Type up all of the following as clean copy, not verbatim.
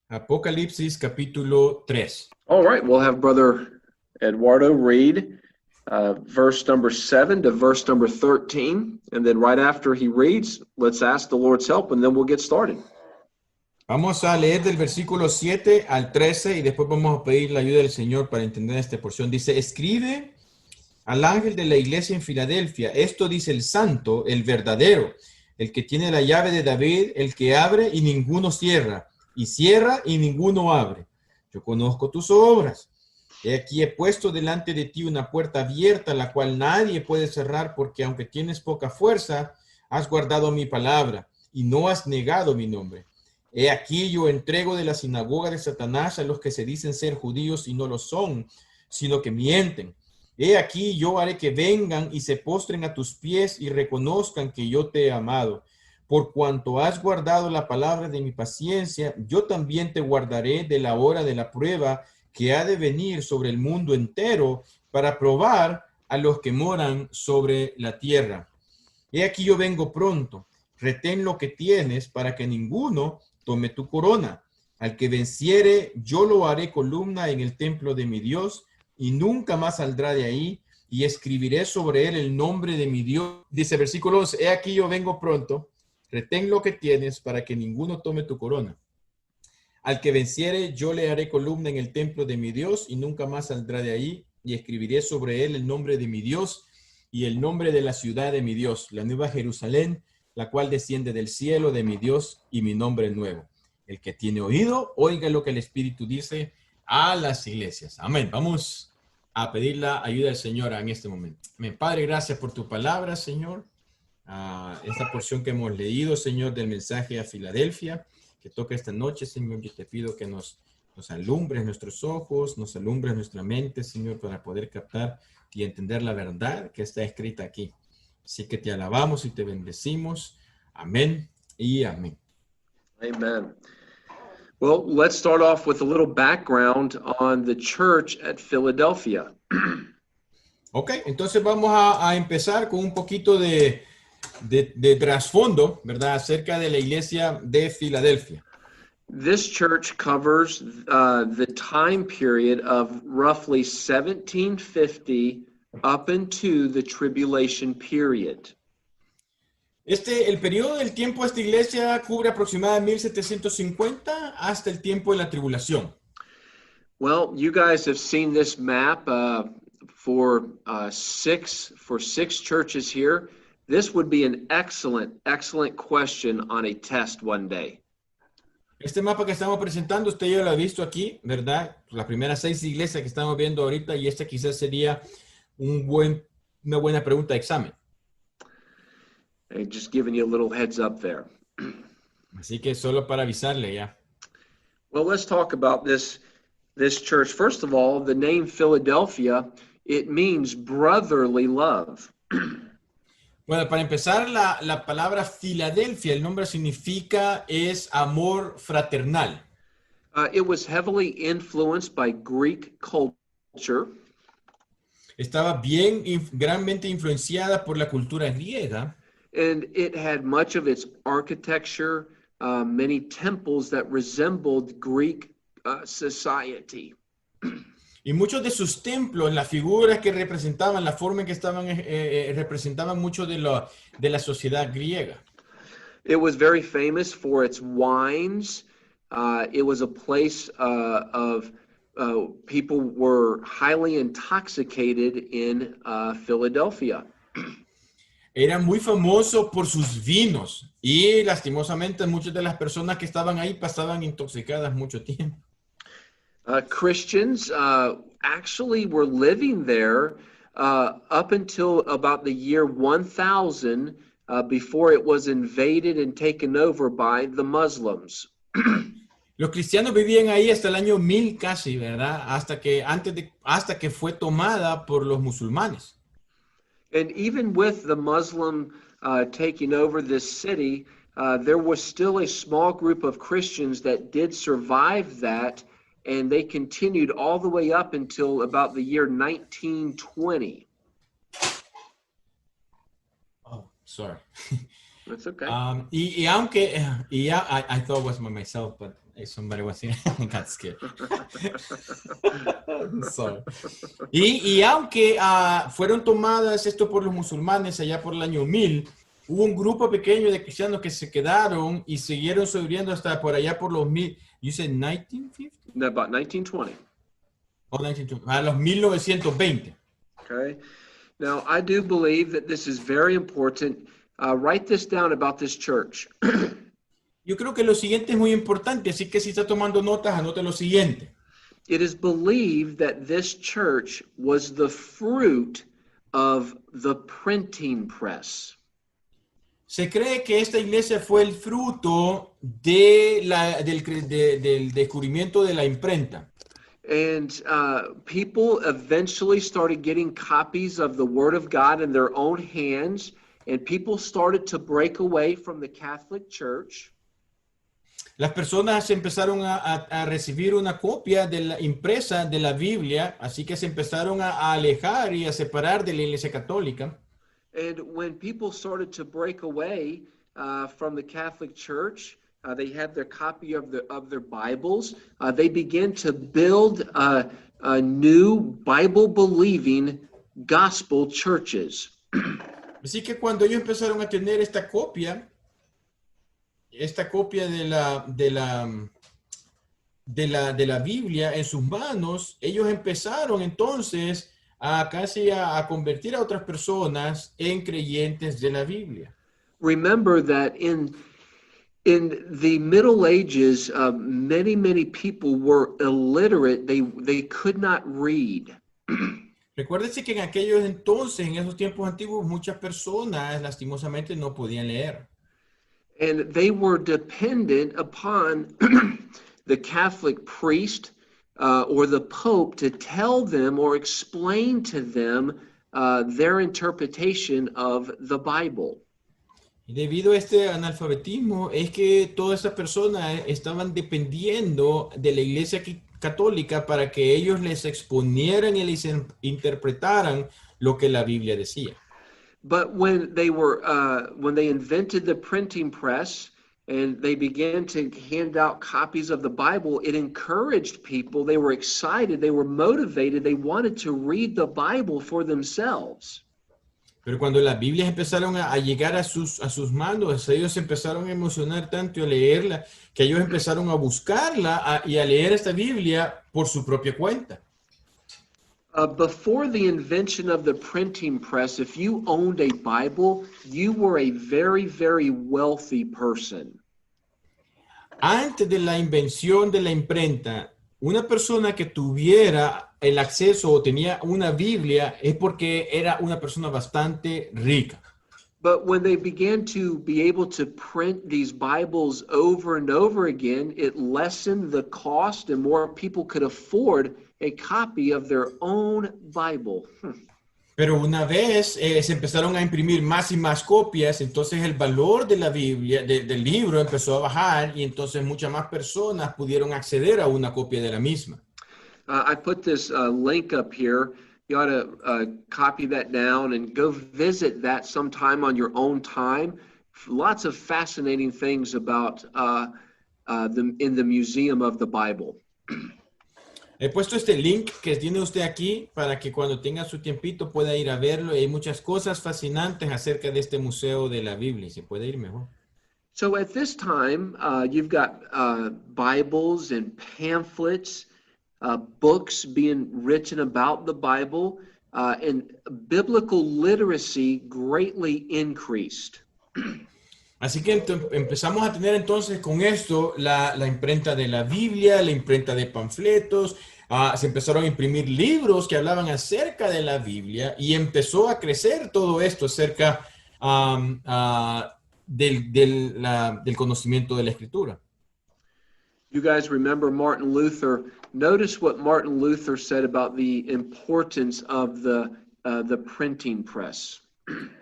Apocalipsis capítulo 3. All right, we'll have Brother Eduardo read verse number 7 to verse number 13. And then right after he reads, let's ask the Lord's help, and then we'll get started. Vamos a leer del versículo 7 al 13 y después vamos a pedir la ayuda del Señor para entender esta porción. Dice, escribe al ángel de la iglesia en Filadelfia. Esto dice el santo, el verdadero, el que tiene la llave de David, el que abre y ninguno cierra, y cierra y ninguno abre. Yo conozco tus obras. He aquí he puesto delante de ti una puerta abierta, la cual nadie puede cerrar, porque aunque tienes poca fuerza, has guardado mi palabra y no has negado mi nombre. He aquí yo entrego de la sinagoga de Satanás a los que se dicen ser judíos y no lo son, sino que mienten. He aquí yo haré que vengan y se postren a tus pies y reconozcan que yo te he amado. Por cuanto has guardado la palabra de mi paciencia, yo también te guardaré de la hora de la prueba que ha de venir sobre el mundo entero para probar a los que moran sobre la tierra. He aquí yo vengo pronto. Retén lo que tienes para que ninguno tome tu corona. Al que venciere, yo lo haré columna en el templo de mi Dios y nunca más saldrá de ahí, y escribiré sobre él el nombre de mi Dios. Dice versículo 11, he aquí yo vengo pronto. Retén lo que tienes para que ninguno tome tu corona. Al que venciere, yo le haré columna en el templo de mi Dios y nunca más saldrá de ahí, y escribiré sobre él el nombre de mi Dios y el nombre de la ciudad de mi Dios, la nueva Jerusalén, la cual desciende del cielo de mi Dios, y mi nombre nuevo. El que tiene oído, oiga lo que el Espíritu dice a las iglesias. Amén. Vamos a pedir la ayuda del Señor en este momento. Amén. Padre, gracias por tu palabra, Señor. Esta porción que hemos leído, Señor, del mensaje a Filadelfia, que toca esta noche, Señor. Yo te pido que nos alumbres nuestros ojos, nos alumbres nuestra mente, Señor, para poder captar y entender la verdad que está escrita aquí. Así que te alabamos y te bendecimos. Amén y amén. Amen. Well, let's start off with a little background on the church at Philadelphia. Ok, entonces vamos a empezar con un poquito de trasfondo, ¿verdad? Acerca de la iglesia de Filadelfia. This church covers the time period of roughly 1750 up into the tribulation period. El periodo del tiempo de esta iglesia cubre aproximadamente 1750 hasta el tiempo de la tribulación. Well, you guys have seen this map for six churches here. This would be an excellent question on a test one day. Este mapa que estamos presentando, usted ya lo ha visto aquí, ¿verdad? Las primeras 6 iglesias que estamos viendo ahorita, y esta quizás sería una buena pregunta de examen. Just giving you a little heads up there. Así que solo para avisarle ya. Well, let's talk about this church. First of all, the name Philadelphia, it means brotherly love. Bueno, para empezar, la palabra Filadelfia, el nombre significa es amor fraternal. It was heavily influenced by Greek culture. Estaba granmente influenciada por la cultura griega. And it had much of its architecture, many temples that resembled Greek society. Y muchos de sus templos, las figuras que representaban, la forma en que estaban, representaban mucho de la sociedad griega. It was very famous for its wines. It was a place of people were highly intoxicated in Philadelphia. Era muy famoso por sus vinos y lastimosamente muchas de las personas que estaban ahí pasaban intoxicadas mucho tiempo. Christians actually were living there up until about the year 1000 before it was invaded and taken over by the Muslims. Los cristianos vivían ahí hasta el año 1000 casi, ¿verdad? Hasta que fue tomada por los musulmanes. And even with the Muslim taking over this city, there was still a small group of Christians that did survive that, and they continued all the way up until about the year 1920. Oh, sorry. That's okay. Y aunque, I thought it was by myself, but somebody was here, I got scared. Sorry. Y aunque fueron tomadas esto por los musulmanes allá por el año 1000, hubo un grupo pequeño de cristianos que se quedaron y siguieron sobreviviendo hasta por allá por los you said 1950? No, about 1920. Oh, 1920, a los 1920. Okay. Now, I do believe that this is very important. Write this down about this church. Yo creo que lo siguiente es muy importante, así que si está tomando notas, anote lo siguiente. It is believed that this church was the fruit of the printing press. Se cree que esta iglesia fue el fruto del descubrimiento de la imprenta. And people eventually started getting copies of the Word of God in their own hands, and people started to break away from the Catholic Church. Las personas empezaron a recibir una copia de la impresa de la Biblia, así que se empezaron a alejar y a separar de la Iglesia Católica. And when people started to break away from the Catholic Church, they had their copy of their Bibles. They began to build a new Bible-believing gospel churches. Así que cuando ellos empezaron a tener esta copia de la Biblia en sus manos, ellos empezaron entonces a convertir a otras personas en creyentes de la Biblia. Remember that in the Middle Ages, many people were illiterate. They could not read. Recuérdese que en aquellos entonces, en esos tiempos antiguos, muchas personas lastimosamente no podían leer. And they were dependent upon the Catholic priest or the Pope to tell them or explain to them their interpretation of the Bible. Y debido a este analfabetismo es que todas esas personas estaban dependiendo de la Iglesia Católica para que ellos les exponieran y les interpretaran lo que la Biblia decía. But when they invented the printing press and they began to hand out copies of the Bible, it encouraged people. They were excited. They were motivated. They wanted to read the Bible for themselves. Pero cuando las Biblias empezaron a llegar a sus manos, ellos empezaron a emocionar tanto y a leerla, que ellos empezaron a buscarla y a leer esta Biblia por su propia cuenta. Before the invention of the printing press, if you owned a Bible, you were a very, very wealthy person. Antes de la invención de la imprenta, una persona que tuviera el acceso o tenía una Biblia es porque era una persona bastante rica. But when they began to be able to print these Bibles over and over again, it lessened the cost and more people could afford a copy of their own Bible. Pero una vez se empezaron a imprimir más y más copias, entonces el valor de la Biblia, del libro empezó a bajar y entonces muchas más personas pudieron acceder a una copia de la misma. I put this link up here. You ought to copy that down and go visit that sometime on your own time. Lots of fascinating things about in the Museum of the Bible. He puesto este link que tiene usted aquí para que cuando tenga su tiempito pueda ir a verlo. Y hay muchas cosas fascinantes acerca de este museo de la Biblia. Se puede ir mejor. So at this time, you've got Bibles and pamphlets, books being written about the Bible, and biblical literacy greatly increased. Así que empezamos a tener entonces con esto la imprenta de la Biblia, la imprenta de panfletos, se empezaron a imprimir libros que hablaban acerca de la Biblia y empezó a crecer todo esto acerca del conocimiento de la Escritura. You guys remember Martin Luther. Notice what Martin Luther said about the importance of the printing press.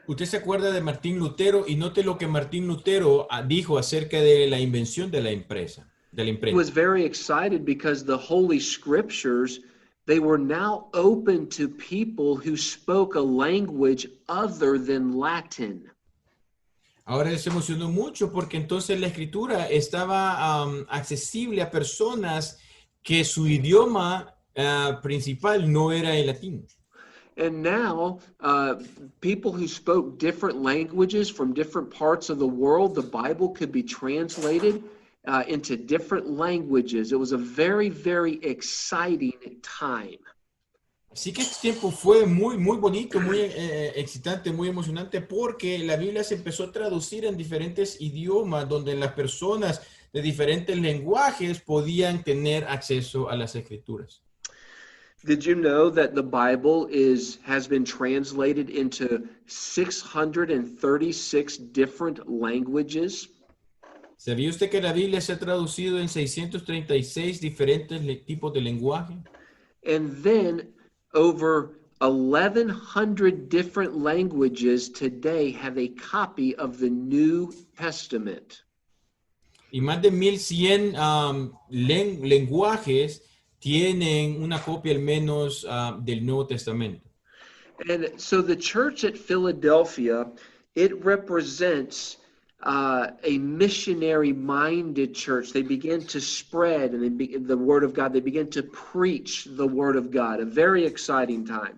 Usted se acuerda de Martín Lutero y note lo que Martín Lutero dijo acerca de la invención de la imprenta. He was very excited because the Holy Scriptures, they were now open to people who spoke a language other than Latin. Ahora él se emocionó mucho porque entonces la escritura estaba accesible a personas que su idioma principal no era el latín. And now, people who spoke different languages from different parts of the world, the Bible could be translated into different languages. It was a very, very exciting time. Así que este tiempo fue muy, muy bonito, muy excitante, muy emocionante, porque la Biblia se empezó a traducir en diferentes idiomas, donde las personas de diferentes lenguajes podían tener acceso a las escrituras. Did you know that the Bible has been translated into 636 different languages? ¿Sabía usted que la Biblia se ha traducido en 636 diferentes tipos de lenguaje? And then over 1,100 different languages today have a copy of the New Testament. Y más de 1100 lenguajes tienen una copia al menos del Nuevo Testamento. And so the church at Philadelphia, it represents a missionary-minded church. They begin to spread and the word of God. They begin to preach the word of God. A very exciting time.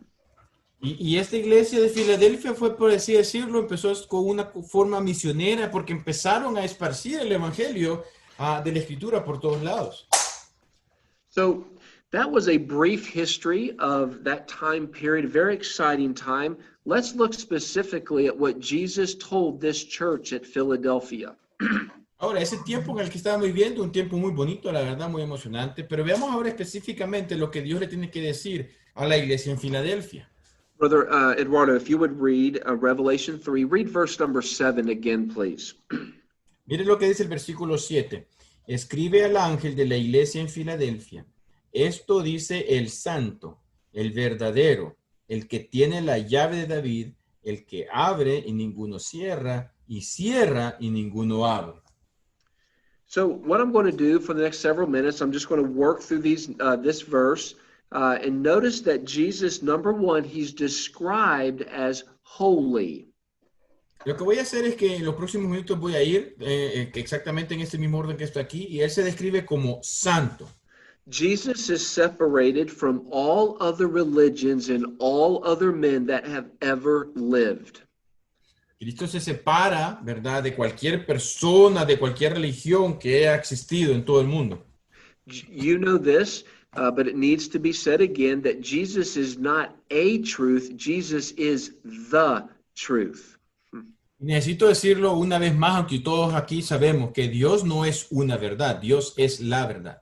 Y esta iglesia de Filadelfia fue, por así decirlo, empezó con una forma misionera porque empezaron a esparcir el evangelio de la escritura por todos lados. So that was a brief history of that time period, a very exciting time. Let's look specifically at what Jesus told this church at Philadelphia. Ahora, ese tiempo en el que estábamos viviendo, un tiempo muy bonito, la verdad, muy emocionante, pero veamos ahora específicamente lo que Dios le tiene que decir a la iglesia en Filadelfia. Brother Eduardo, if you would read Revelation 3, read verse number 7 again, please. Mire lo que dice el versículo 7. Escribe al ángel de la iglesia en Filadelfia. Esto dice el santo, el verdadero, el que tiene la llave de David, el que abre y ninguno cierra, y cierra y ninguno abre. So what I'm going to do for the next several minutes, I'm just going to work through this verse and notice that Jesus, number one, he's described as holy. Lo que voy a hacer es que en los próximos minutos voy a ir exactamente en este mismo orden que está aquí, y él se describe como santo. Jesus is separated from all other religions and all other men that have ever lived. Cristo se separa, ¿verdad?, de cualquier persona, de cualquier religión que haya existido en todo el mundo. You know this, but it needs to be said again that Jesus is not a truth, Jesus is the truth. Necesito decirlo una vez más, aunque todos aquí sabemos que Dios no es una verdad, Dios es la verdad.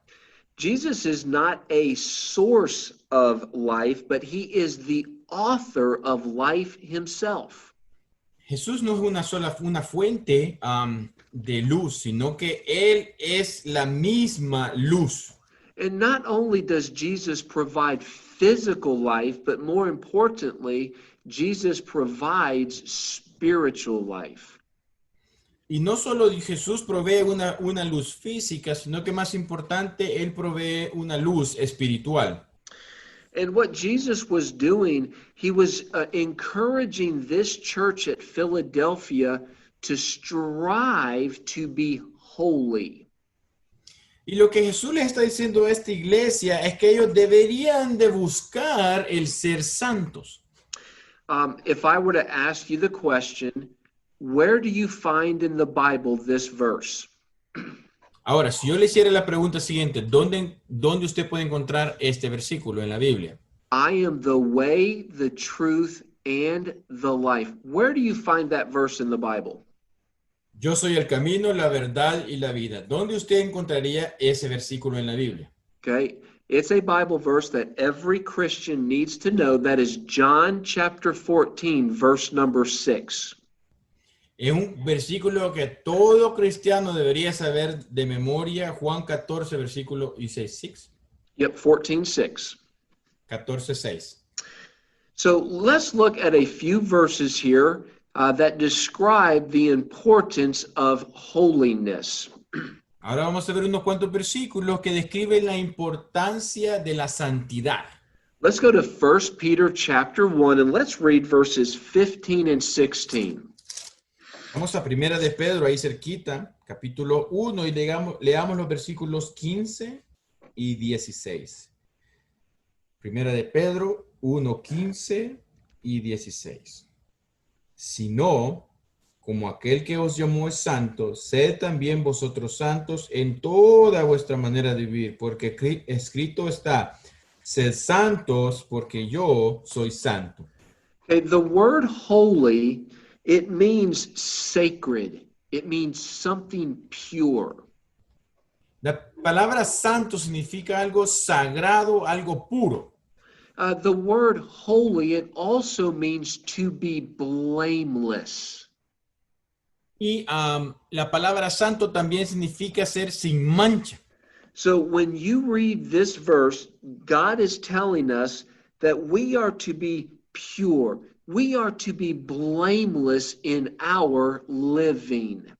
Jesus is not a source of life, but he is the author of life himself. Jesús no es una fuente de luz, sino que Él es la misma luz. And not only does Jesus provide physical life, but more importantly, Jesus provides spiritual life. Y no solo Jesús provee una luz física, sino que más importante, Él provee una luz espiritual. And what Jesus was doing, he was encouraging this church at Philadelphia to strive to be holy. Y lo que Jesús le está diciendo a esta iglesia es que ellos deberían de buscar el ser santos. If I were to ask you the question, where do you find in the Bible this verse? Ahora, si yo le hiciera la pregunta siguiente, ¿dónde usted puede encontrar este versículo en la Biblia? I am the way, the truth, and the life. Where do you find that verse in the Bible? Yo soy el camino, la verdad y la vida. ¿Dónde usted encontraría ese versículo en la Biblia? Okay, it's a Bible verse that every Christian needs to know. That is John chapter 14, verse number 6. Es un versículo que todo cristiano debería saber de memoria. Juan 14, versículo 6. Yep, 14:6. 14:6. So let's look at a few verses here that describe the importance of holiness. Ahora vamos a ver unos cuantos versículos que describen la importancia de la santidad. Let's go to 1 Peter chapter 1 and let's read verses 15 and 16. Vamos a Primera de Pedro, ahí cerquita, capítulo 1, y leamos los versículos 15 y 16. Primera de Pedro 1, 15 y 16. Sino, como aquel que os llamó es santo, sed también vosotros santos en toda vuestra manera de vivir, porque escrito está, sed santos porque yo soy santo. Okay, the word holy, it means sacred. It means something pure. La palabra santo significa algo sagrado, algo puro. The word holy, it also means to be blameless. Y la palabra santo también significa ser sin mancha. So when you read this verse, God is telling us that we are to be pure. We are to be blameless in our living.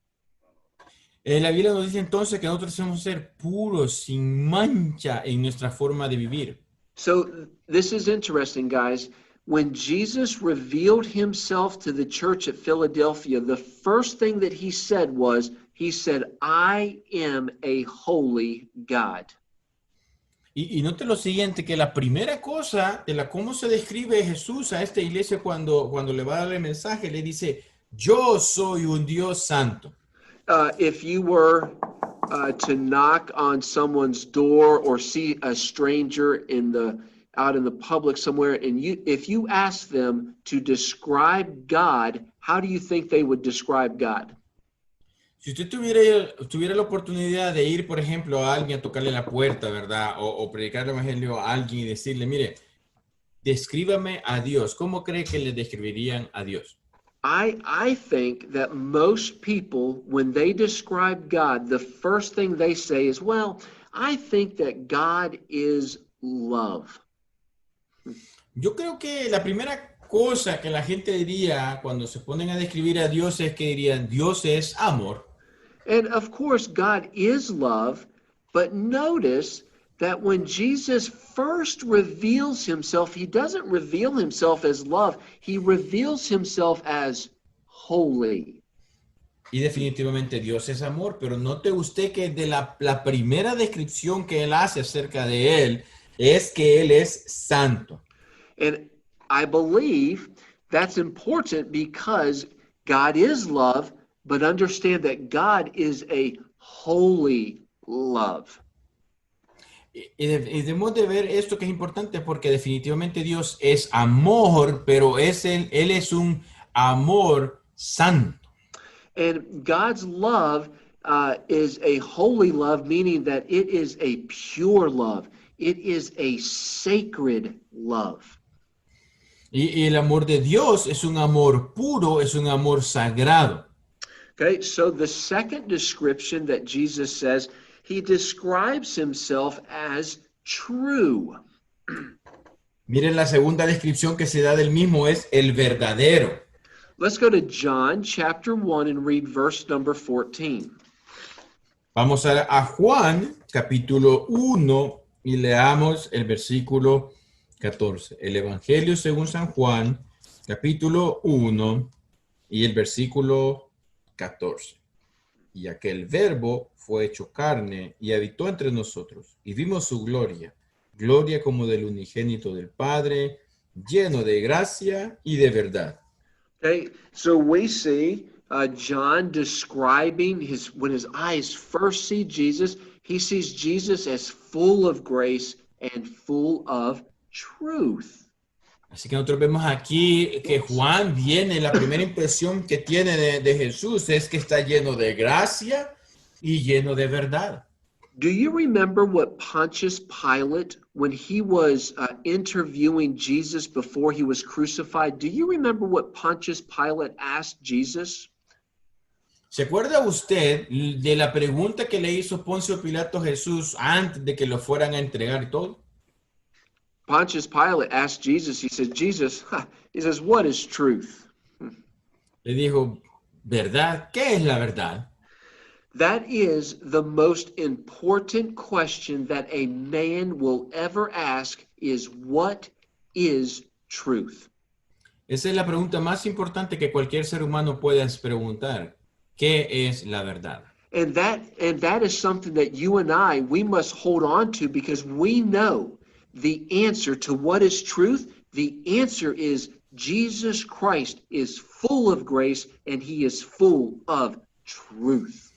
La Biblia nos dice entonces que nosotros debemos ser puros, sin mancha en nuestra forma de vivir. So this is interesting, guys. When Jesus revealed himself to the church at Philadelphia, the first thing that he said was, he said, I am a holy God. Y note lo siguiente, que la primera cosa de cómo se describe Jesús a esta iglesia cuando le va a dar el mensaje, le dice, yo soy un Dios santo. If you were to knock on someone's door or see a stranger out in the public somewhere, and if you ask them to describe God, how do you think they would describe God? Si usted tuviera la oportunidad de ir, por ejemplo, a alguien a tocarle la puerta, ¿verdad? O predicar el evangelio a alguien y decirle, mire, descríbame a Dios. ¿Cómo cree que le describirían a Dios? I think that most people, when they describe God, the first thing they say is, well, I think that God is love. Yo creo que la primera cosa que la gente diría cuando se ponen a describir a Dios es que dirían, Dios es amor. And of course, God is love, but notice that when Jesus first reveals himself, he doesn't reveal himself as love, he reveals himself as holy. Y definitivamente Dios es amor, pero note usted que de la primera descripción que él hace acerca de él es que él es santo. And I believe that's important because God is love, but understand that God is a holy love. Y debemos de ver esto que es importante porque definitivamente Dios es amor, pero él es un amor santo. And God's love is a holy love, meaning that it is a pure love. It is a sacred love. Y el amor de Dios es un amor puro, es un amor sagrado. Okay, so the second description that Jesus says, he describes himself as true. Miren, la segunda descripción que se da del mismo es el verdadero. Let's go to John chapter 1 and read verse number 14. Vamos a Juan capítulo 1 y leamos el versículo 14. El Evangelio según San Juan capítulo 1 y el versículo 14. Y aquel verbo fue hecho carne y habitó entre nosotros, y vimos su gloria, gloria como del unigénito del Padre, lleno de gracia y de verdad. Okay, so we see John describing when his eyes first see Jesus, he sees Jesus as full of grace and full of truth. Así que nosotros vemos aquí que Juan la primera impresión que tiene de Jesús es que está lleno de gracia y lleno de verdad. Do you remember what Pontius Pilate, when he was interviewing Jesus before he was crucified, do you remember what Pontius Pilate asked Jesus? ¿Se acuerda usted de la pregunta que le hizo Poncio Pilato a Jesús antes de que lo fueran a entregar y todo? Pontius Pilate asked Jesus, he said, he says, what is truth? Le dijo, ¿verdad? ¿Qué es la verdad? That is the most important question that a man will ever ask is, what is truth? Esa es la pregunta más importante que cualquier ser humano pueda preguntar. ¿Qué es la verdad? And that is something that you and I, we must hold on to because we know the answer to what is truth. The answer is Jesus Christ is full of grace and he is full of truth.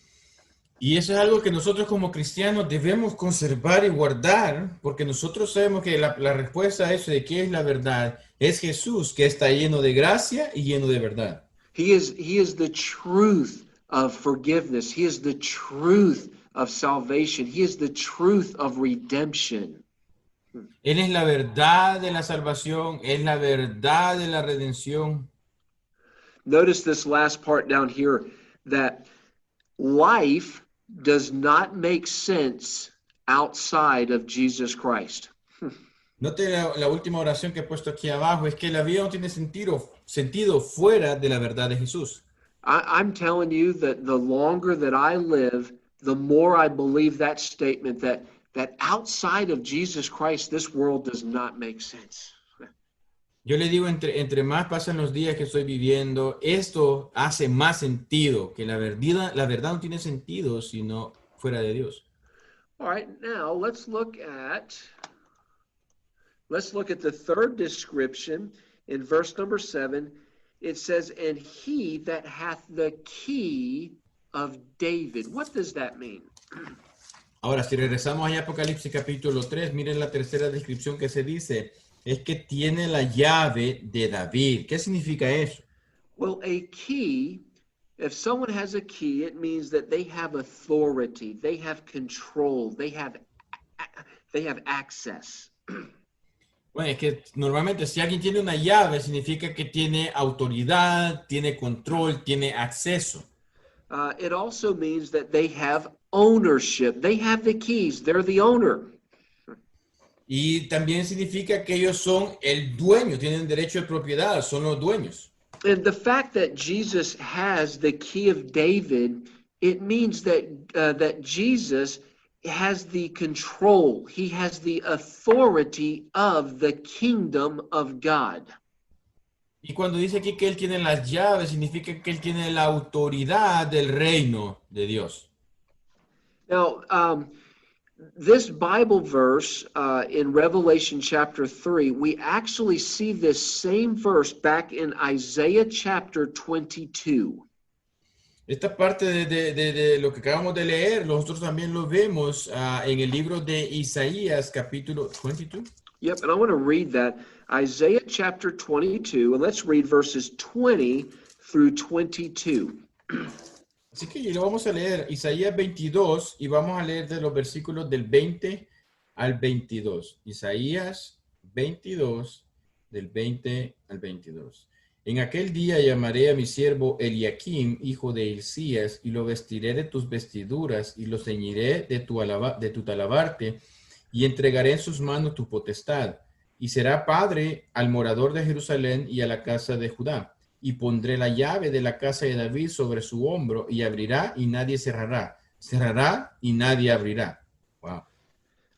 Y eso es algo que nosotros como cristianos debemos conservar y guardar, porque nosotros sabemos que la respuesta a eso de qué es la verdad es Jesús, que está lleno de gracia y lleno de verdad. He is the truth of forgiveness. He is the truth of salvation. He is the truth of redemption. Él es la verdad de la salvación, es la verdad de la redención. Notice this last part down here that life does not make sense outside of Jesus Christ. Note la última oración que he puesto aquí abajo, es que la vida no tiene sentido fuera de la verdad de Jesús. I'm telling you that the longer that I live, the more I believe that statement that outside of Jesus Christ, this world does not make sense. Yo le digo, entre más pasan los días que estoy viviendo, esto hace más sentido, que la verdad no tiene sentido sino fuera de Dios. All right, now let's look at the third description in verse number 7. It says, and he that hath the key of David. What does that mean? Ahora, si regresamos a Apocalipsis capítulo 3, miren la tercera descripción que se dice, es que tiene la llave de David. ¿Qué significa eso? Well, a key, if someone has a key, it means that they have authority, they have control, they have access. Bueno, es que normalmente si alguien tiene una llave, significa que tiene autoridad, tiene control, tiene acceso. It also means that they have ownership. They have the keys. They're the owner. Y también significa que ellos son el dueño, tienen derecho de propiedad, son los dueños. And the fact that Jesus has the key of David, it means that Jesus has the control. He has the authority of the kingdom of God. Y cuando dice aquí que él tiene las llaves, significa que él tiene la autoridad del reino de Dios. Now, this Bible verse in Revelation chapter 3, we actually see this same verse back in Isaiah chapter 22. Esta parte de lo que acabamos de leer, nosotros también lo vemos en el libro de Isaías, capítulo 22. Yep, and I want to read that. Isaiah chapter 22, and let's read verses 20 through 22. Así que lo vamos a leer, Isaías 22, y vamos a leer de los versículos del 20 al 22. Isaías 22, del 20 al 22. En aquel día llamaré a mi siervo Eliakim, hijo de Hilcías, y lo vestiré de tus vestiduras, y lo ceñiré de tu talabarte, y entregaré en sus manos tu potestad. Y será padre al morador de Jerusalén y a la casa de Judá. Y pondré la llave de la casa de David sobre su hombro, y abrirá y nadie cerrará. Cerrará y nadie abrirá. Wow.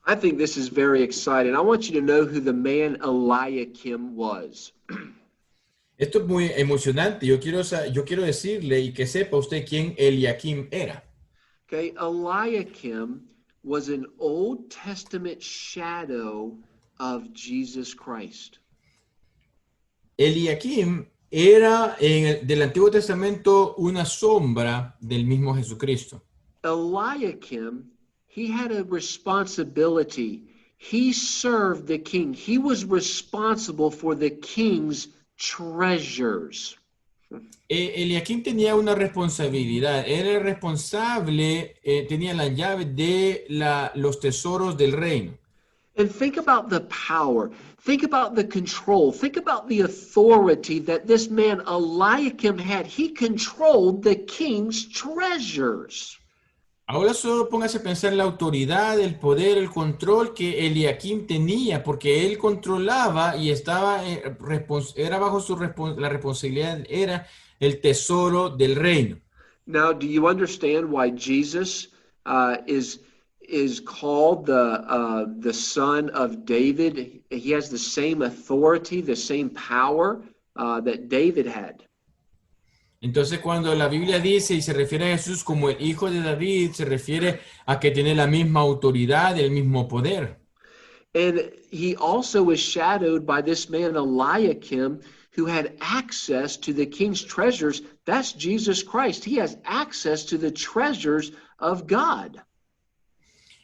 I think this is very exciting. I want you to know who the man Eliakim was. Esto es muy emocionante. Yo quiero decirle y que sepa usted quién Eliakim era. Okay, Eliakim was an Old Testament shadow of Jesus Christ. Eliakim era del Antiguo Testamento una sombra del mismo Jesucristo. Eliakim, he had a responsibility. He served the king. He was responsible for the king's treasures. Eliakim tenía una responsabilidad. Era el responsable, tenía la llave de los tesoros del reino. And think about the power. Think about the control. Think about the authority that this man Eliakim had. He controlled the king's treasures. Ahora solo póngase a pensar en la autoridad, el poder, el control que Eliakim tenía, porque él controlaba y estaba, era bajo la responsabilidad, era el tesoro del reino. Now, do you understand why Jesus is called the son of David? He has the same authority, the same power that David had. Entonces, cuando la Biblia dice y se refiere a Jesús como el hijo de David, se refiere a que tiene la misma autoridad y el mismo poder. And he also is shadowed by this man Eliakim, who had access to the king's treasures. That's Jesus Christ. He has access to the treasures of God.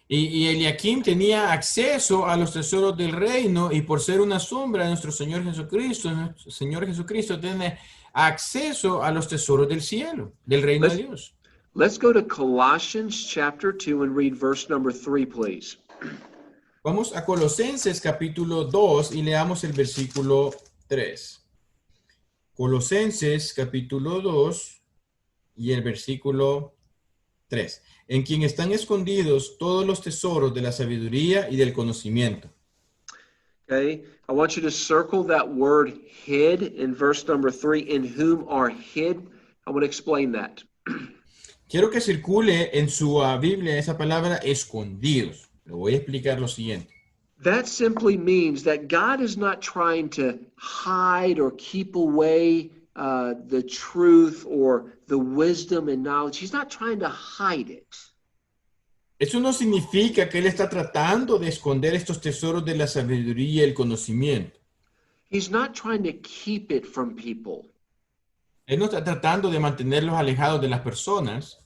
Y Eliakim tenía acceso a los tesoros del reino, y por ser una sombra de nuestro Señor Jesucristo tiene acceso a los tesoros del cielo, del reino de Dios. Let's go to Colossians chapter 2 and read verse number 3, please. Vamos a Colosenses capítulo 2 y leamos el versículo 3. Colosenses capítulo 2 y el versículo 3. En quien están escondidos todos los tesoros de la sabiduría y del conocimiento. Okay, I want you to circle that word hid in verse number 3, in whom are hid. I want to explain that. Quiero que circule en su Biblia esa palabra escondidos. Lo voy a explicar lo siguiente. That simply means that God is not trying to hide or keep away the truth or the wisdom and knowledge. He's not trying to hide it. Eso no significa que él está tratando de esconder estos tesoros de la sabiduría y el conocimiento. He's not trying to keep it from people. Él no está tratando de mantenerlos alejados de las personas.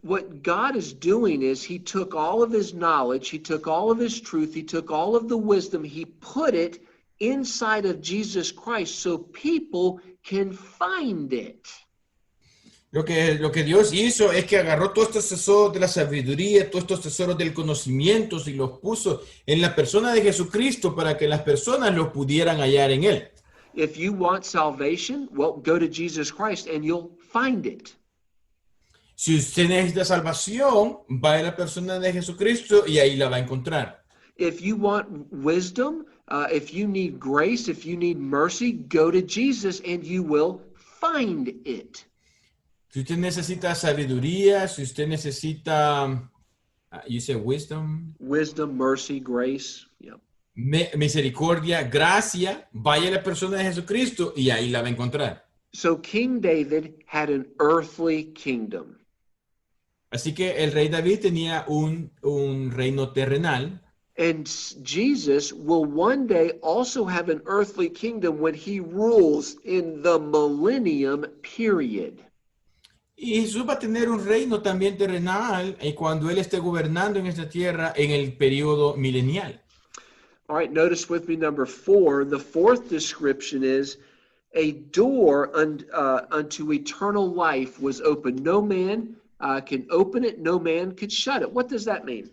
What God is doing is he took all of his knowledge, he took all of his truth, he took all of the wisdom, he put it inside of Jesus Christ so people can find it. Lo que Dios hizo es que agarró todos estos tesoros de la sabiduría, todos estos tesoros del conocimiento y los puso en la persona de Jesucristo para que las personas los pudieran hallar en él. If you want salvation, well, go to Jesus Christ and you'll find it. Si usted necesita salvación, va a la persona de Jesucristo y ahí la va a encontrar. If you want wisdom, if you need grace, if you need mercy, go to Jesus and you will find it. Si usted necesita sabiduría, si usted necesita, you say wisdom. Wisdom, mercy, grace. Yeah. Misericordia, gracia, vaya a la persona de Jesucristo y ahí la va a encontrar. So King David had an earthly kingdom. Así que el rey David tenía un reino terrenal. And Jesus will one day also have an earthly kingdom when he rules in the millennium period. Y Jesús va a tener un reino también terrenal cuando él esté gobernando en esta tierra en el periodo milenial. All right, notice with me number 4. The fourth description is a door unto eternal life was opened. No man can open it, no man could shut it. What does that mean?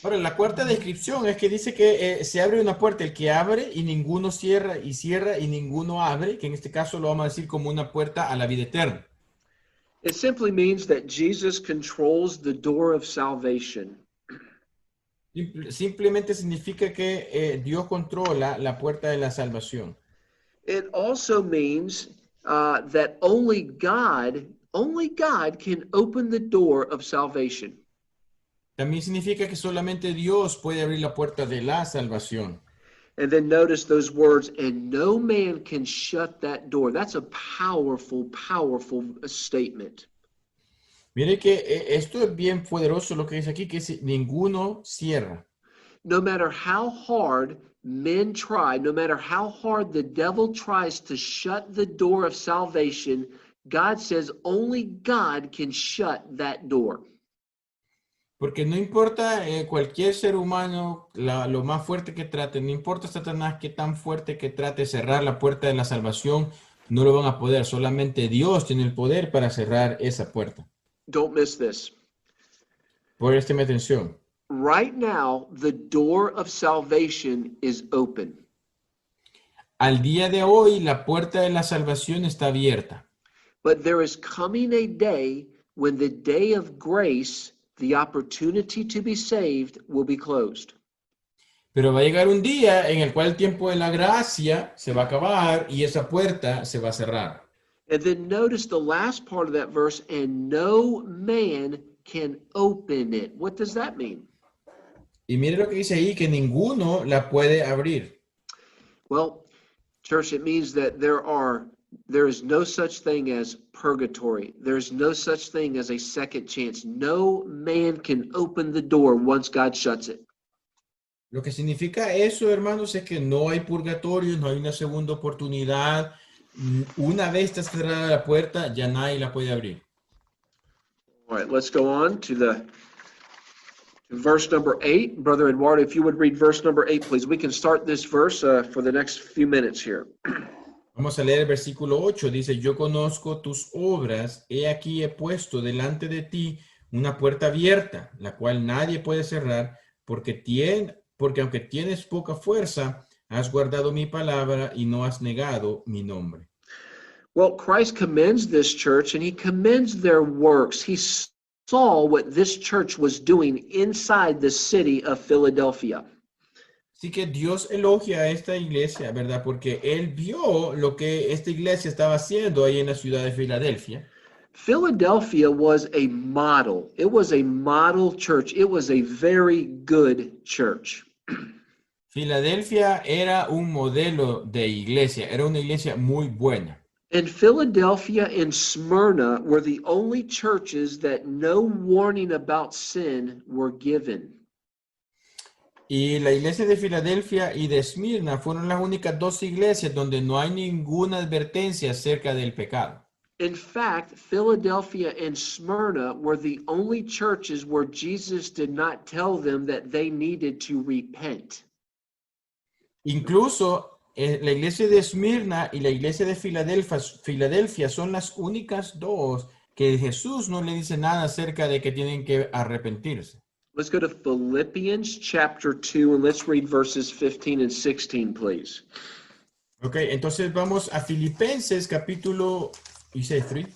Ahora, la cuarta descripción es que dice que se abre una puerta, el que abre y ninguno cierra y ninguno abre, que en este caso lo vamos a decir como una puerta a la vida eterna. It simply means that Jesus controls the door of salvation. Simplemente significa que Dios controla la puerta de la salvación. It also means that only God can open the door of salvation. También significa que solamente Dios puede abrir la puerta de la salvación. And then notice those words, and no man can shut that door. That's a powerful, powerful statement. Mire que esto es bien poderoso lo que dice aquí, que ninguno cierra. No matter how hard men try, no matter how hard the devil tries to shut the door of salvation, God says only God can shut that door. Porque no importa cualquier ser humano, lo más fuerte que trate, no importa Satanás qué tan fuerte que trate cerrar la puerta de la salvación, no lo van a poder. Solamente Dios tiene el poder para cerrar esa puerta. Don't miss this. Présteme atención. Right now, the door of salvation is open. Al día de hoy, la puerta de la salvación está abierta. But there is coming a day when the day of grace, the opportunity to be saved, will be closed. Pero va a llegar un día en el cual el tiempo de la gracia se va a acabar y esa puerta se va a cerrar. And then notice the last part of that verse, and no man can open it. What does that mean? Y mire lo que dice ahí, que ninguno la puede abrir. Well, Church, it means that there is no such thing as purgatory. There's no such thing as a second chance. No man can open the door once God shuts it. Lo que significa eso, hermanos, es que no hay purgatorio, no hay una segunda oportunidad. Una vez está cerrada la puerta, ya nadie la puede abrir. All right, let's go on to verse number 8. Brother Eduardo, if you would read verse number 8, please. We can start this verse for the next few minutes here. Vamos a leer el versículo 8. Dice, yo conozco tus obras, he aquí he puesto delante de ti una puerta abierta, la cual nadie puede cerrar, porque aunque tienes poca fuerza, has guardado mi palabra y no has negado mi nombre. Well, Christ commends this church and he commends their works. He saw what this church was doing inside the city of Philadelphia. Así que Dios elogia a esta iglesia, ¿verdad? Porque Él vio lo que esta iglesia estaba haciendo ahí en la ciudad de Filadelfia. Philadelphia was a model. It was a model church. It was a very good church. Filadelfia era un modelo de iglesia, era una iglesia muy buena. And Philadelphia and Smyrna were the only churches that no warning about sin were given. Y la iglesia de Filadelfia y de Esmirna fueron las únicas dos iglesias donde no hay ninguna advertencia acerca del pecado. In fact, Philadelphia and Smyrna were the only churches where Jesus did not tell them that they needed to repent. Incluso la iglesia de Esmirna y la iglesia de Filadelfia son las únicas dos que Jesús no le dice nada acerca de que tienen que arrepentirse. Let's go to Philippians chapter 2 and let's read verses 15 and 16, please. Ok, entonces vamos a Filipenses capítulo, you say 3?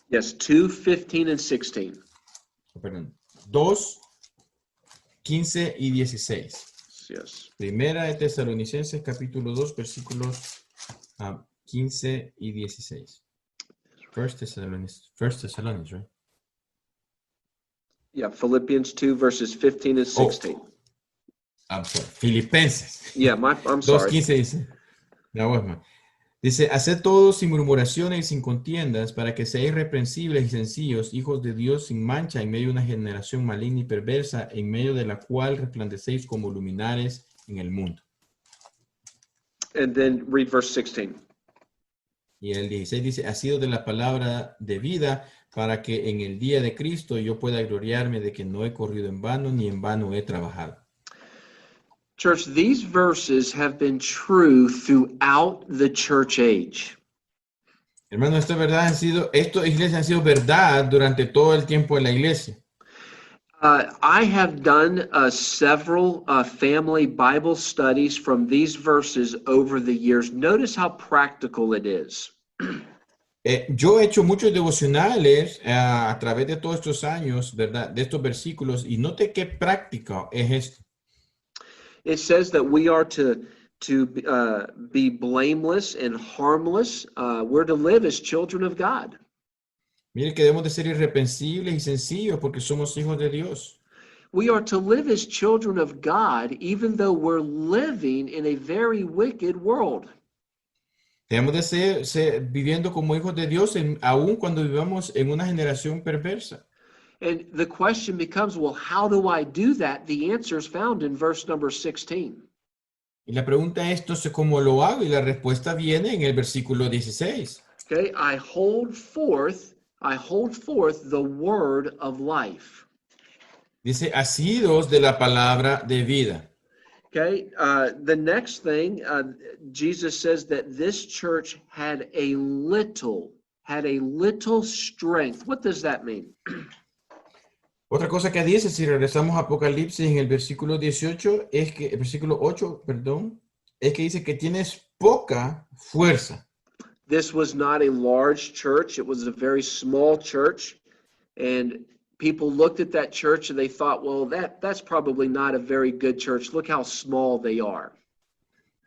Yes, 2, 15 and 16. Perdón, 2, 15 y 16. Yes. Primera de Tesalonicenses capítulo 2 versículos 15 y 16. First Thessalonians, right? Yeah, Philippians 2 verses 15 and 16. I'm sorry, Filipenses. Yeah, I'm sorry. 2:15 dice. La voz, man. Dice, haced todo sin murmuraciones y sin contiendas, para que seáis reprensibles y sencillos, hijos de Dios sin mancha, en medio de una generación maligna y perversa, en medio de la cual resplandecéis como luminares en el mundo. And then read verse 16. Y el 16 dice, ha sido de la palabra de vida, para que en el día de Cristo yo pueda gloriarme de que no he corrido en vano, ni en vano he trabajado. Church, these verses have been true throughout the church age. Hermano, esta verdad estas iglesias han sido verdad durante todo el tiempo de la iglesia. I have done several family Bible studies from these verses over the years. Notice how practical it is. Yo he hecho muchos devocionales a través de todos estos años, ¿verdad? De estos versículos, y note qué práctico es esto. It says that we are to be blameless and harmless. We're to live as children of God. Mire que debemos de ser irreprensibles y sencillos porque somos hijos de Dios. We are to live as children of God, even though we're living in a very wicked world. Debemos de ser viviendo como hijos de Dios, aun cuando vivamos en una generación perversa. And the question becomes, well, how do I do that? The answer is found in verse number 16. Y la pregunta es, entonces, ¿cómo lo hago? Y la respuesta viene en el versículo 16. Okay, I hold forth the word of life. Dice, asidos de la palabra de vida. Okay, the next thing, Jesus says that this church had a little strength. What does that mean? Otra cosa que dice, si regresamos a Apocalipsis en el versículo 18, el versículo 8, perdón, es que dice que tienes poca fuerza. This was not a large church. It was a very small church. And people looked at that church and they thought, well, that's probably not a very good church. Look how small they are.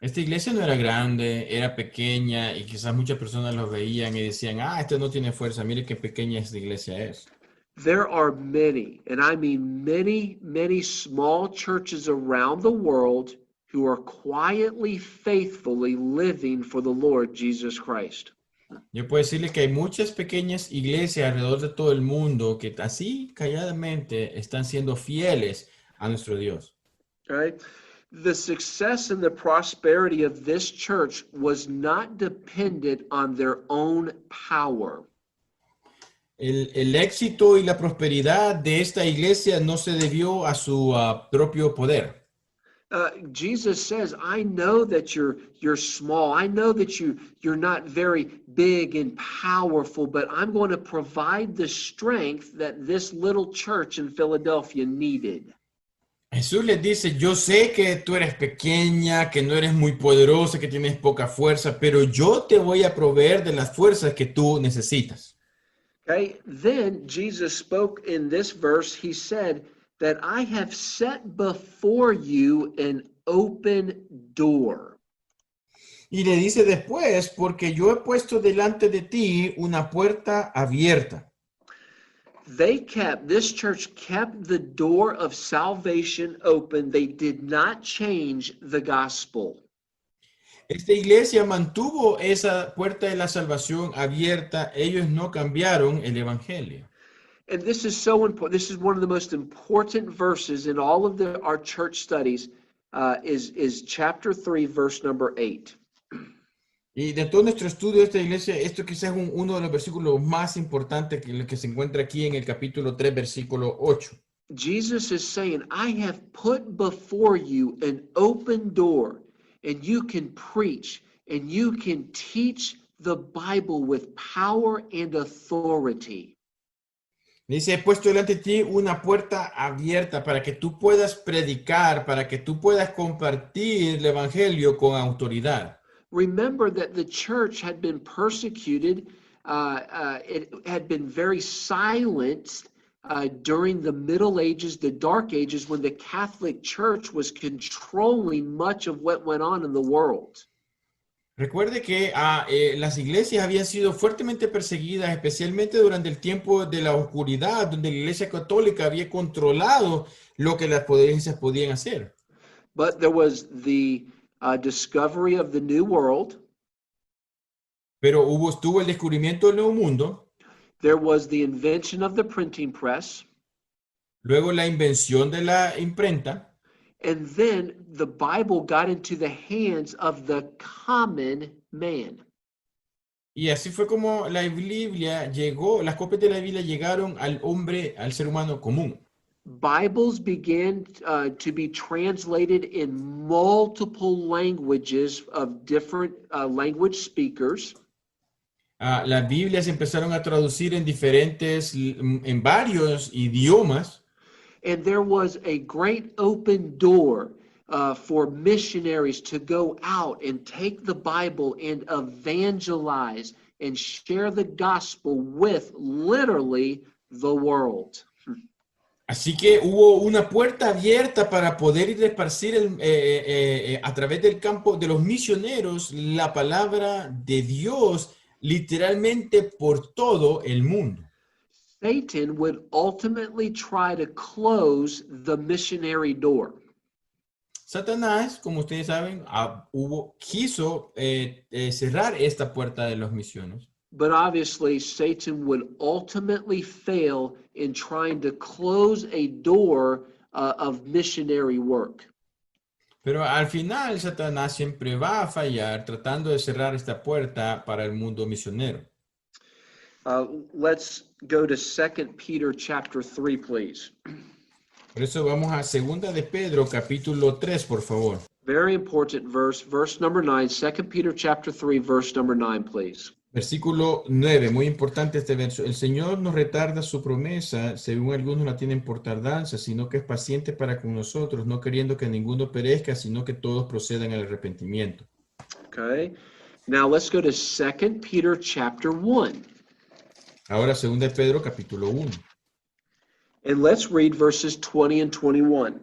Esta iglesia no era grande, era pequeña, y quizás muchas personas lo veían y decían, este no tiene fuerza, mire qué pequeña esta iglesia es. There are many, and I mean many, many small churches around the world who are quietly, faithfully living for the Lord Jesus Christ. Yo puedo decirle que hay muchas pequeñas iglesias alrededor de todo el mundo que así calladamente están siendo fieles a nuestro Dios. Right? The success and the prosperity of this church was not dependent on their own power. El éxito y la prosperidad de esta iglesia no se debió a su propio poder. Jesus says, I know that you're small. I know that you're not very big and powerful, but I'm going to provide the strength that this little church in Philadelphia needed. Jesús les dice, yo sé que tú eres pequeña, que no eres muy poderosa, que tienes poca fuerza, pero yo te voy a proveer de las fuerzas que tú necesitas. Okay, then Jesus spoke in this verse. He said that I have set before you an open door. Y le dice después, porque yo he puesto delante de ti una puerta abierta. This church kept the door of salvation open. They did not change the gospel. Esta iglesia mantuvo esa puerta de la salvación abierta. Ellos no cambiaron el evangelio. And this is so important. This is one of the most important verses in all of our church studies. Is chapter 3, verse number 8. Y de todo nuestro estudio de esta iglesia, esto quizás es uno de los versículos más importantes que se encuentra aquí en el capítulo 3, versículo 8. Jesus is saying, I have put before you an open door, and you can preach, and you can teach the Bible with power and authority. Dice, he puesto delante de ti una puerta abierta para que tú puedas predicar, para que tú puedas compartir el evangelio con autoridad. Remember that the church had been persecuted. It had been very silenced during the Middle Ages, the Dark Ages, when the Catholic Church was controlling much of what went on in the world. Recuerde que las iglesias habían sido fuertemente perseguidas, especialmente durante el tiempo de la oscuridad, donde la iglesia católica había controlado lo que las potencias podían hacer. But there was the discovery of the New World. Pero estuvo el descubrimiento del Nuevo Mundo. There was the invention of the printing press. Luego la invención de la imprenta. And then the Bible got into the hands of the common man. Y así fue como la Biblia llegó, las copias de la Biblia llegaron al hombre, al ser humano común. Bibles began to be translated in multiple languages of different language speakers. Las Biblias empezaron a traducir en varios idiomas. And there was a great open door for missionaries to go out and take the Bible and evangelize and share the gospel with literally the world. Así que hubo una puerta abierta para poder ir a esparcir a través del campo de los misioneros la palabra de Dios literalmente por todo el mundo. Satan would ultimately try to close the missionary door. Satanás, como ustedes saben, quiso cerrar esta puerta de los misioneros. But obviously, Satan would ultimately fail in trying to close a door of missionary work. Pero al final, Satanás siempre va a fallar tratando de cerrar esta puerta para el mundo misionero. Let's go to 2 Peter chapter 3, please. Por eso vamos a 2 de Pedro, capítulo 3, por favor. Very important verse number 9, 2 Peter chapter 3, verse number 9, please. Versículo 9, muy importante este verso. El Señor no retarda su promesa, según algunos la tienen por tardanza, sino que es paciente para con nosotros, no queriendo que ninguno perezca, sino que todos procedan al arrepentimiento. Okay. Now let's go to 2 Peter chapter 1. Ahora 2 de Pedro, capítulo 1. And let's read verses 20 and 21.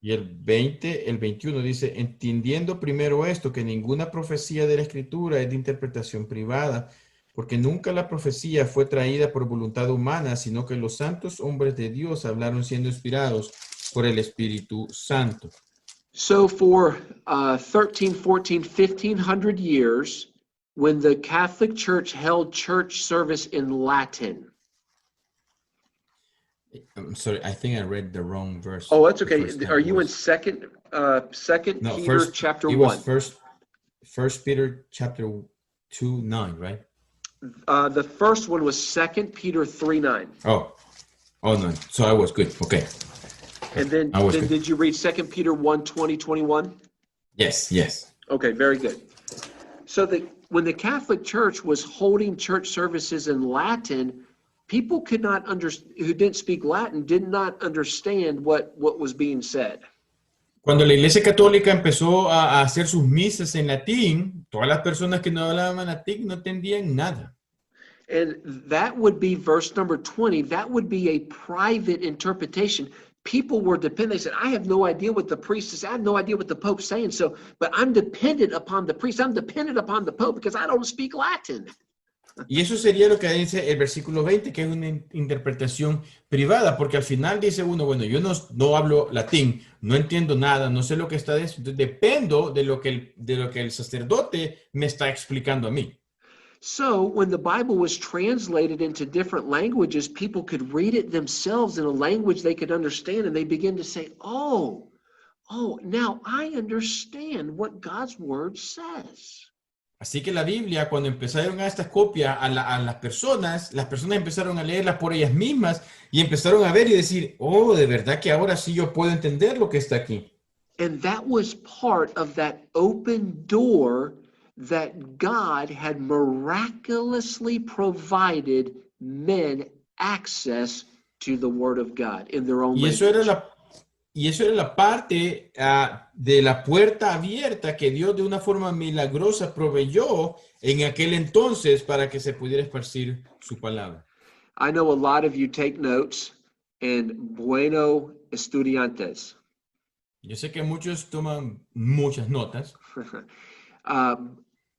Y el 21 dice, entendiendo primero esto, que ninguna profecía de la Escritura es de interpretación privada, porque nunca la profecía fue traída por voluntad humana, sino que los santos hombres de Dios hablaron siendo inspirados por el Espíritu Santo. So for 13, 14, 1500 years, when the Catholic Church held church service in Latin. I'm sorry, I think I read the wrong verse. Oh, that's the okay. first time Are it you in was. second No, Peter first, chapter it 1? was first Peter chapter 2:9, right? The first one was 2 Peter 3:9. Oh, no. So I was good. Okay. And then I was good. did you read 2 Peter 1:20, 21? Yes. Okay, very good. So when the Catholic Church was holding church services in Latin, people could not who didn't speak Latin did not understand what was being said. Cuando la Iglesia Católica empezó a hacer sus misas en latín, todas las personas que no hablaban latín no entendían nada. And that would be verse number 20. That would be a private interpretation. People were dependent. They said, I have no idea what the priest is. I have no idea what the Pope's saying. So, but I'm dependent upon the priest. I'm dependent upon the Pope because I don't speak Latin. Y eso sería lo que dice el versículo 20, que es una interpretación privada, porque al final dice uno, bueno, yo no hablo latín, no entiendo nada, no sé lo que está diciendo, dependo de lo que el sacerdote me está explicando a mí. So when the Bible was translated into different languages, people could read it themselves in a language they could understand, and they begin to say, oh, now I understand what God's word says. Así que la Biblia, cuando empezaron a estas copias a las personas empezaron a leerlas por ellas mismas y empezaron a ver y decir, oh, de verdad que ahora sí yo puedo entender lo que está aquí. And that was part of that open door that God had miraculously provided men access to the Word of God in their own language. Y eso era la parte de la puerta abierta que Dios de una forma milagrosa proveyó en aquel entonces para que se pudiera esparcir su palabra. I know a lot of you take notes, and bueno estudiantes. Yo sé que muchos toman muchas notas.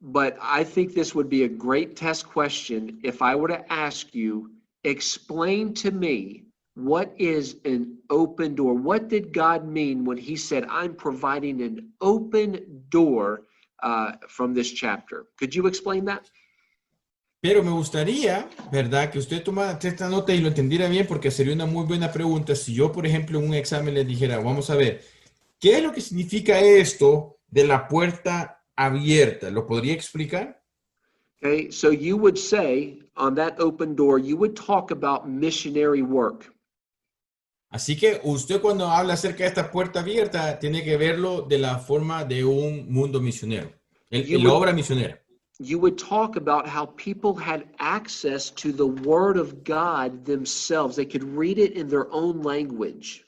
But I think this would be a great test question if I were to ask you, explain to me, what is an open door? What did God mean when he said, I'm providing an open door from this chapter? Could you explain that? Pero me gustaría, ¿verdad?, que usted tomara esta nota y lo entendiera bien, porque sería una muy buena pregunta si yo, por ejemplo, en un examen le dijera, vamos a ver, ¿qué es lo que significa esto de la puerta abierta? ¿Lo podría explicar? Okay, so you would say on that open door, you would talk about missionary work. Así que usted cuando habla acerca de esta puerta abierta, tiene que verlo de la forma de un mundo misionero, la obra misionera. You would talk about how people had access to the Word of God themselves. They could read it in their own language.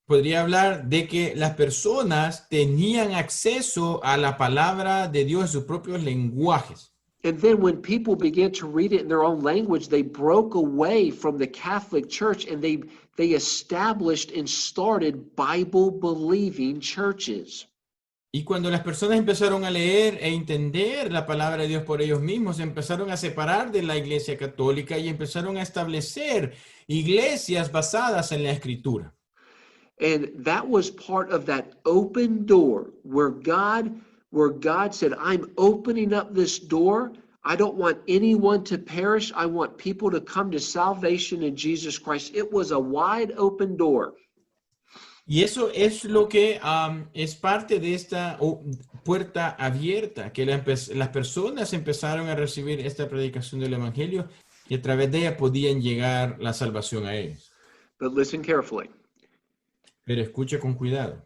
Podría hablar de que las personas tenían acceso a la palabra de Dios en sus propios lenguajes. And then when people began to read it in their own language, they broke away from the Catholic Church and they established and started Bible-believing churches. Y cuando las personas empezaron a leer e entender la palabra de Dios por ellos mismos, se empezaron a separar de la Iglesia Católica y empezaron a establecer iglesias basadas en la Escritura. And that was part of that open door where God said, I'm opening up this door. I don't want anyone to perish. I want people to come to salvation in Jesus Christ. It was a wide open door. Y eso es lo que es parte de esta puerta abierta, que las personas empezaron a recibir esta predicación del Evangelio y a través de ella podían llegar la salvación a ellos. But listen carefully. Pero escuche con cuidado.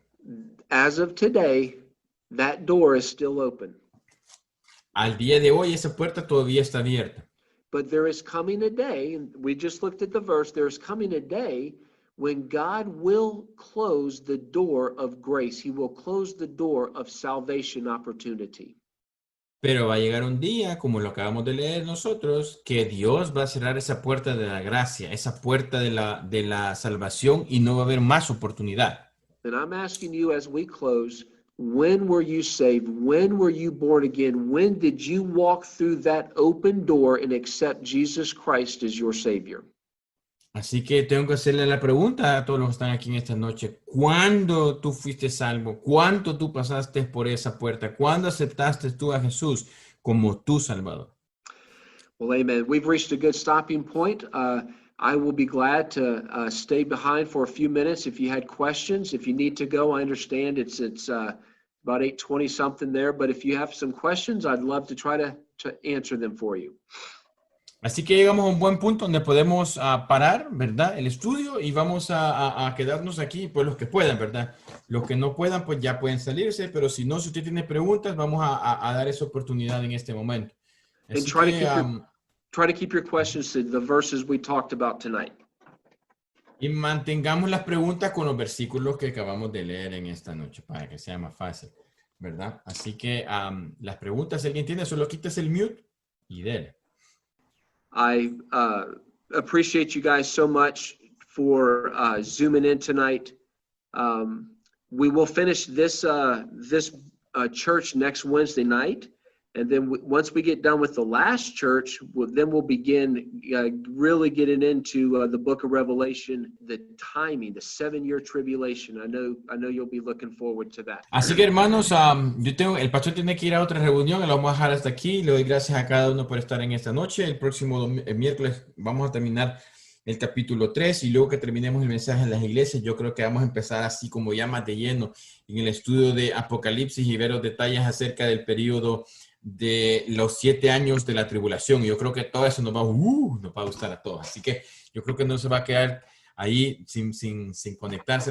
As of today, that door is still open. Al día de hoy esa puerta todavía está abierta. But there is coming a day, and we just looked at the verse, there is coming a day when God will close the door of grace. He will close the door of salvation opportunity. Pero va a llegar un día, como lo acabamos de leer nosotros, que Dios va a cerrar esa puerta de la gracia, esa puerta de la salvación, y no va a haber más oportunidad. And I'm asking you as we close, when were you saved? When were you born again? When did you walk through that open door and accept Jesus Christ as your Savior? Así que tengo que hacerle la pregunta a todos los que están aquí en esta noche. ¿Cuándo tú fuiste salvo? ¿Cuánto tú pasaste por esa puerta? ¿Cuándo aceptaste tú a Jesús como tu Salvador? Well, amen. We've reached a good stopping point. I will be glad to stay behind for a few minutes if you had questions. If you need to go, I understand it's about 8:20 something there, but if you have some questions, I'd love to try to answer them for you. Así que llegamos a un buen punto donde podemos parar, ¿verdad? El estudio y vamos a quedarnos aquí, pues los que puedan, ¿verdad? Los que no puedan, pues ya pueden salirse, pero si no, si usted tiene preguntas, vamos a dar esa oportunidad en este momento. And Así try to que, keep your questions to the verses we talked about tonight. y mantengamos las preguntas con los versículos que acabamos de leer en esta noche para que sea más fácil, ¿verdad? Así que las preguntas, si alguien tiene, solo quites el mute y dele. I appreciate you guys so much for zooming in tonight. We will finish this church next Wednesday night, and then once we get done with the last church, we'll begin really getting into the book of Revelation, the timing, the 7-year tribulation. I know you'll be looking forward to that. Así que hermanos, el pastor tiene que ir a otra reunión, lo vamos a dejar hasta aquí. Le doy gracias a cada uno por estar en esta noche. El próximo miércoles vamos a terminar el capítulo 3 y luego que terminemos el mensaje en las iglesias, yo creo que vamos a empezar así como ya más de lleno en el estudio de Apocalipsis y ver los detalles acerca del periodo de los 7 años de la tribulación. Y yo creo que todo eso nos va a gustar a todos. Así que yo creo que no se va a quedar ahí sin conectarse.